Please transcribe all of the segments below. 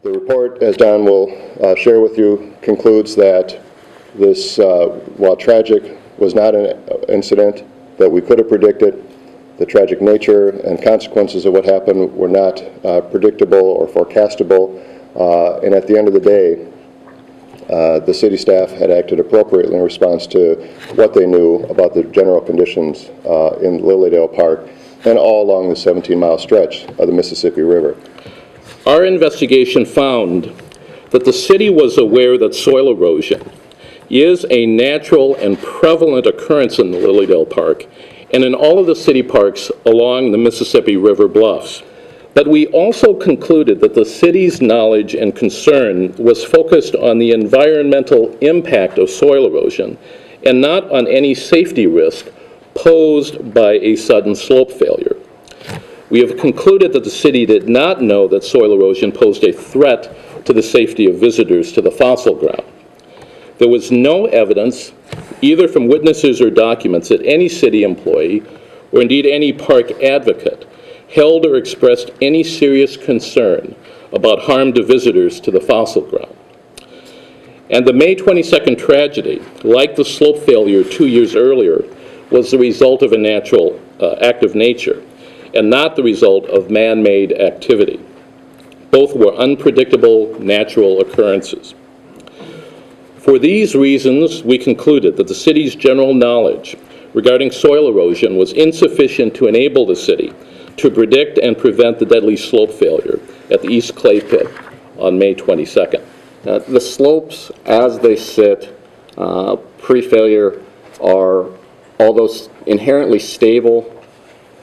The report, as Don will share with you, concludes that this, while tragic, was not an incident that we could have predicted. The tragic nature and consequences of what happened were not predictable or forecastable, and at the end of the day, the city staff had acted appropriately in response to what they knew about the general conditions in Lilydale Park and all along the 17-mile stretch of the Mississippi River. Our investigation found that the city was aware that soil erosion is a natural and prevalent occurrence in the Lilydale Park and in all of the city parks along the Mississippi River bluffs. But we also concluded that the city's knowledge and concern was focused on the environmental impact of soil erosion and not on any safety risk posed by a sudden slope failure. We have concluded that the city did not know that soil erosion posed a threat to the safety of visitors to the fossil ground. There was no evidence, either from witnesses or documents, that any city employee, or indeed any park advocate, held or expressed any serious concern about harm to visitors to the fossil ground. And the May 22nd tragedy, like the slope failure 2 years earlier, was the result of a natural act of nature and not the result of man-made activity. Both were unpredictable natural occurrences. For these reasons, we concluded that the city's general knowledge regarding soil erosion was insufficient to enable the city to predict and prevent the deadly slope failure at the East Clay Pit on May 22nd. The slopes, as they sit pre-failure, are, although inherently stable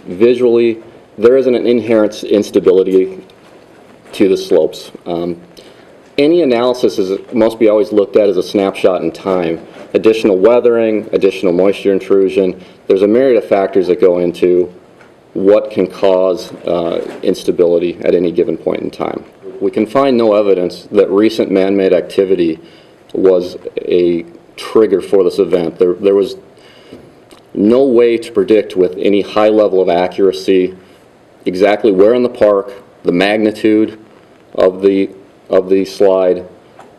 visually, there isn't an inherent instability to the slopes. Any analysis must be always looked at as a snapshot in time. Additional weathering, additional moisture intrusion, there's a myriad of factors that go into what can cause instability at any given point in time. We can find no evidence that recent man-made activity was a trigger for this event. There was no way to predict with any high level of accuracy exactly where in the park, the magnitude of the slide,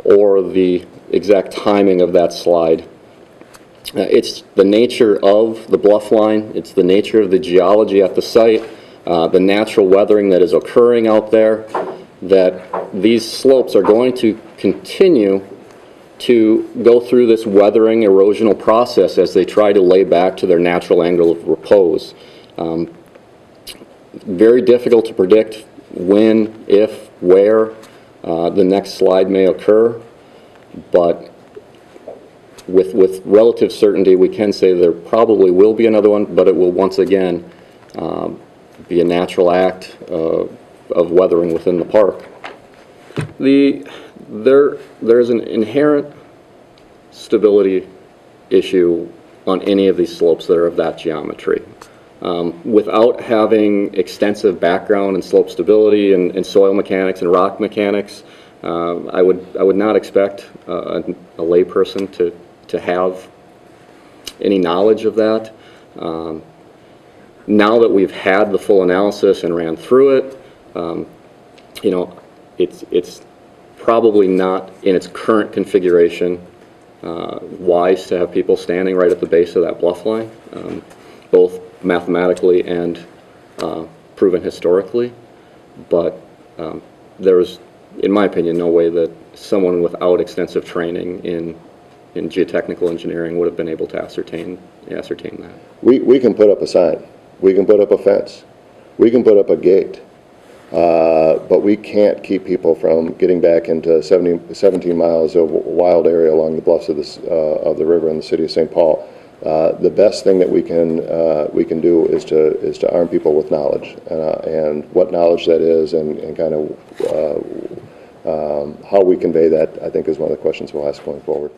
or the exact timing of that slide. It's the nature of the bluff line, it's the nature of the geology at the site, the natural weathering that is occurring out there, that these slopes are going to continue to go through this weathering erosional process as they try to lay back to their natural angle of repose. Very difficult to predict when, if, where the next slide may occur, but with relative certainty we can say there probably will be another one, but it will once again be a natural act of weathering within the park. There's an inherent stability issue on any of these slopes that are of that geometry. Without having extensive background in slope stability and soil mechanics and rock mechanics, I would not expect a layperson to have any knowledge of that. Now that we've had the full analysis and ran through it, you know, it's probably not in its current configuration wise to have people standing right at the base of that bluff line, both mathematically and proven historically. But there is, in my opinion, no way that someone without extensive training in geotechnical engineering would have been able to ascertain that. We can put up a sign, we can put up a fence, we can put up a gate, but we can't keep people from getting back into 17 miles of wild area along the bluffs of the river in the city of St. Paul. The best thing that we can do is to arm people with knowledge, and what knowledge that is, and kind of how we convey that, I think, is one of the questions we'll ask going forward.